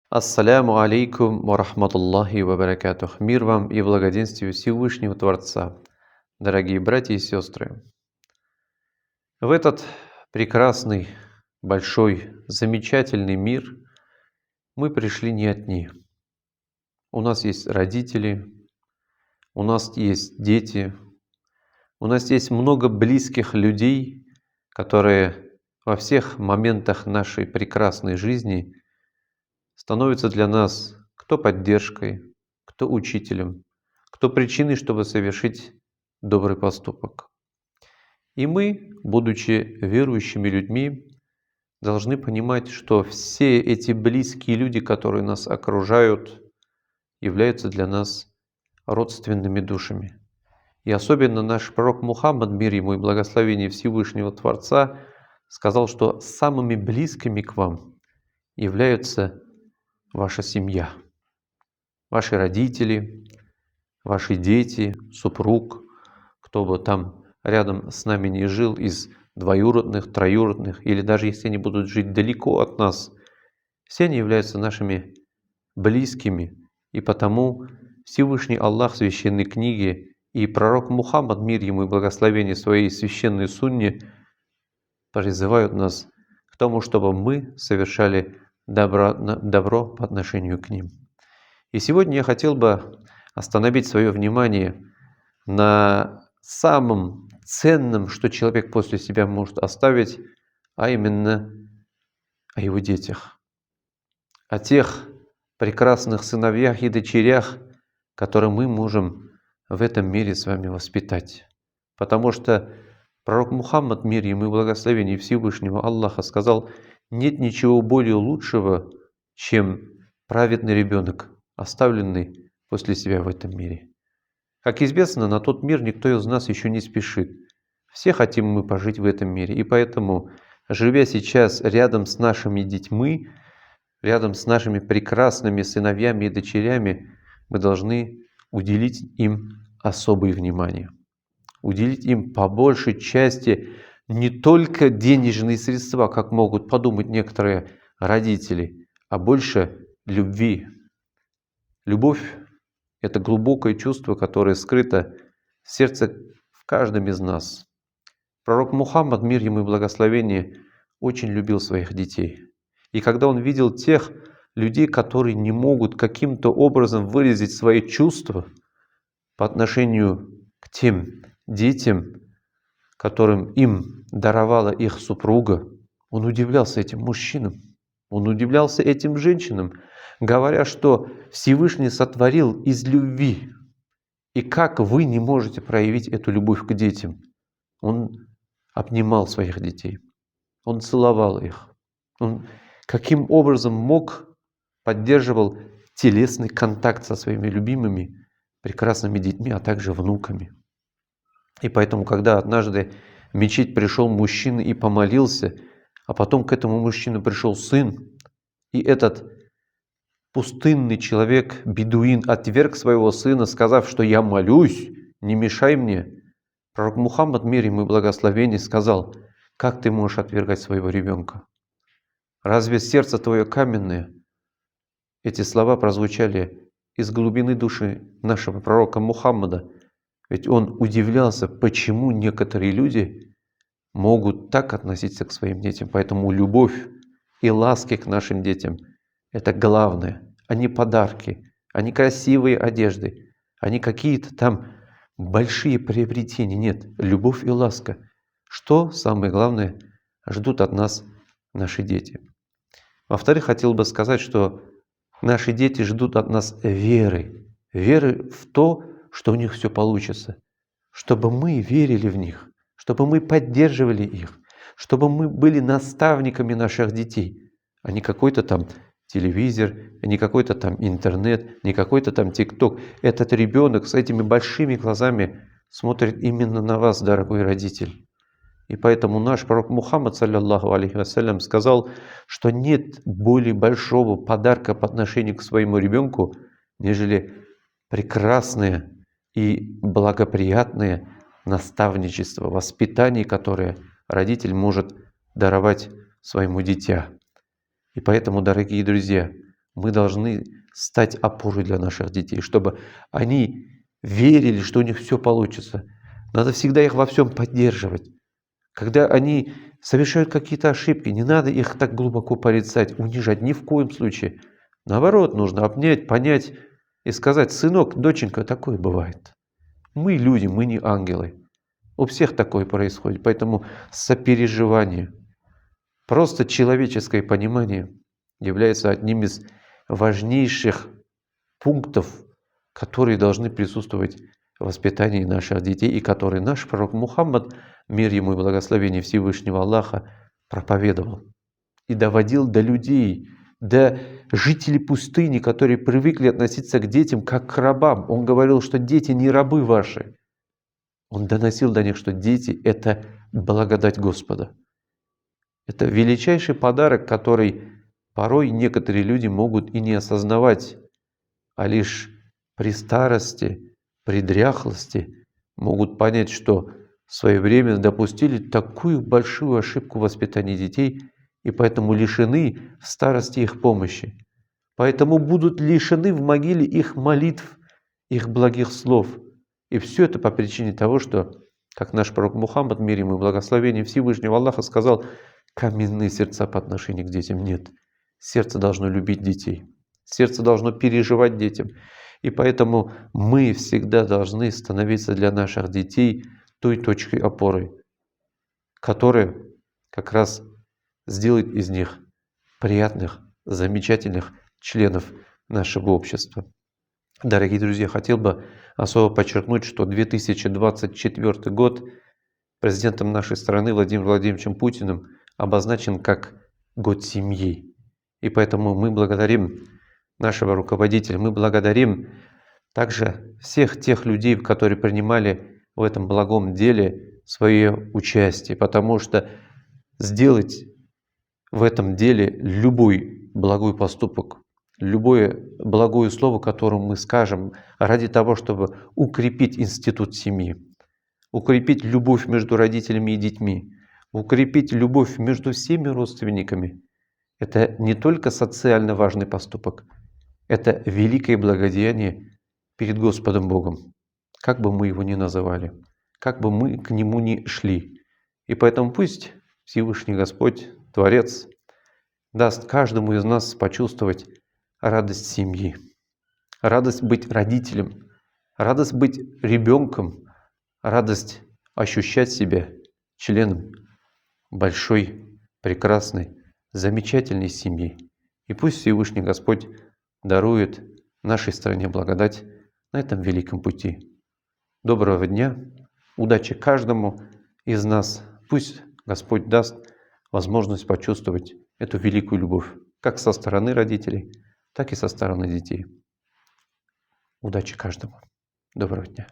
Ассаляму алейкум ва рахматуллахи ва баракатух. Мир вам и благоденствие Всевышнего Творца, дорогие братья и сестры. В этот прекрасный, большой, замечательный мир мы пришли не одни. У нас есть родители, у нас есть дети, у нас есть много близких людей, которые во всех моментах нашей прекрасной жизни становятся для нас кто поддержкой, кто учителем, кто причиной, чтобы совершить добрый поступок. И мы, будучи верующими людьми, должны понимать, что все эти близкие люди, которые нас окружают, являются для нас родственными душами. И особенно наш пророк Мухаммад, мир ему и благословение Всевышнего Творца, сказал, что самыми близкими к вам являются ваша семья, ваши родители, ваши дети, супруг, кто бы там рядом с нами не жил из двоюродных, троюродных, или даже если они будут жить далеко от нас, все они являются нашими близкими. И потому Всевышний Аллах в Священной Книге и пророк Мухаммад, мир ему и благословение своей священной сунне, призывают нас к тому, чтобы мы совершали добро по отношению к ним. И сегодня я хотел бы остановить свое внимание на самом ценном, что человек после себя может оставить, а именно о его детях, о тех прекрасных сыновьях и дочерях, которые мы можем в этом мире с вами воспитать. Потому что пророк Мухаммад, мир ему и благословение Всевышнего Аллаха, сказал: нет ничего более лучшего, чем праведный ребенок, оставленный после себя в этом мире. Как известно, на тот мир никто из нас еще не спешит. Все хотим мы пожить в этом мире. И поэтому, живя сейчас рядом с нашими детьми, рядом с нашими прекрасными сыновьями и дочерями, мы должны уделить им особое внимание. Уделить им по большей части не только денежные средства, как могут подумать некоторые родители, а больше любви. Любовь – это глубокое чувство, которое скрыто в сердце в каждом из нас. Пророк Мухаммад, мир ему и благословение, очень любил своих детей. И когда он видел тех людей, которые не могут каким-то образом выразить свои чувства по отношению к тем детям, которым им даровала их супруга, он удивлялся этим мужчинам, он удивлялся этим женщинам, говоря, что Всевышний сотворил из любви. И как вы не можете проявить эту любовь к детям? Он обнимал своих детей, он целовал их, он каким образом мог, поддерживал телесный контакт со своими любимыми прекрасными детьми, а также внуками. И поэтому, когда однажды в мечеть пришел мужчина и помолился, а потом к этому мужчине пришел сын, и этот пустынный человек, бедуин, отверг своего сына, сказав, что я молюсь, не мешай мне. Пророк Мухаммад, мир ему и благословение, сказал: как ты можешь отвергать своего ребенка? Разве сердце твое каменное? Эти слова прозвучали из глубины души нашего пророка Мухаммада. Ведь он удивлялся, почему некоторые люди могут так относиться к своим детям. Поэтому любовь и ласки к нашим детям – это главное, а не подарки, а не красивые одежды, а не какие-то там большие приобретения. Нет, любовь и ласка. Что самое главное ждут от нас наши дети. Во-вторых, хотел бы сказать, что наши дети ждут от нас веры. Веры в то, что у них все получится. Чтобы мы верили в них, чтобы мы поддерживали их, чтобы мы были наставниками наших детей, а не какой-то там телевизор, не какой-то там интернет, не какой-то там ТикТок. Этот ребенок с этими большими глазами смотрит именно на вас, дорогой родитель. И поэтому наш пророк Мухаммад, саллиллаху алейхи вассалям, сказал, что нет более большого подарка по отношению к своему ребенку, нежели прекрасное и благоприятное наставничество, воспитание, которое родитель может даровать своему дитя. И поэтому, дорогие друзья, мы должны стать опорой для наших детей, чтобы они верили, что у них все получится. Надо всегда их во всем поддерживать. Когда они совершают какие-то ошибки, не надо их так глубоко порицать, унижать ни в коем случае. Наоборот, нужно обнять, понять и сказать: сынок, доченька, такое бывает. Мы люди, мы не ангелы. У всех такое происходит, поэтому сопереживание, просто человеческое понимание является одним из важнейших пунктов, которые должны присутствовать в воспитании наших детей и которые наш пророк Мухаммад, мир ему и благословение Всевышнего Аллаха, проповедовал и доводил до людей, до жителей пустыни, которые привыкли относиться к детям как к рабам. Он говорил, что дети не рабы ваши. Он доносил до них, что дети – это благодать Господа. Это величайший подарок, который порой некоторые люди могут и не осознавать, а лишь при старости, при дряхлости могут понять, что в свое время допустили такую большую ошибку в воспитании детей и поэтому лишены в старости их помощи. Поэтому будут лишены в могиле их молитв, их благих слов. И все это по причине того, что, как наш пророк Мухаммад, мир ему и благословение Всевышнего Аллаха, сказал: каменные сердца по отношению к детям нет. Сердце должно любить детей. Сердце должно переживать детям. И поэтому мы всегда должны становиться для наших детей той точкой опоры, которая как раз сделает из них приятных, замечательных членов нашего общества. Дорогие друзья, хотел бы особо подчеркнуть, что 2024 год президентом нашей страны Владимиром Владимировичем Путиным обозначен как год семьи. И поэтому мы благодарим нашего руководителя, мы благодарим также всех тех людей, которые принимали в этом благом деле свое участие, потому что сделать в этом деле любой благой поступок, любое благое слово, которое мы скажем ради того, чтобы укрепить институт семьи, укрепить любовь между родителями и детьми, укрепить любовь между всеми родственниками, это не только социально важный поступок, это великое благодеяние перед Господом Богом, как бы мы его ни называли, как бы мы к Нему ни шли. И поэтому пусть Всевышний Господь, Творец, даст каждому из нас почувствовать радость семьи, радость быть родителем, радость быть ребенком, радость ощущать себя членом большой, прекрасной, замечательной семьи. И пусть Всевышний Господь дарует нашей стране благодать на этом великом пути. Доброго дня, удачи каждому из нас. Пусть Господь даст возможность почувствовать эту великую любовь, как со стороны родителей, так и со стороны детей. Удачи каждому. Доброго дня.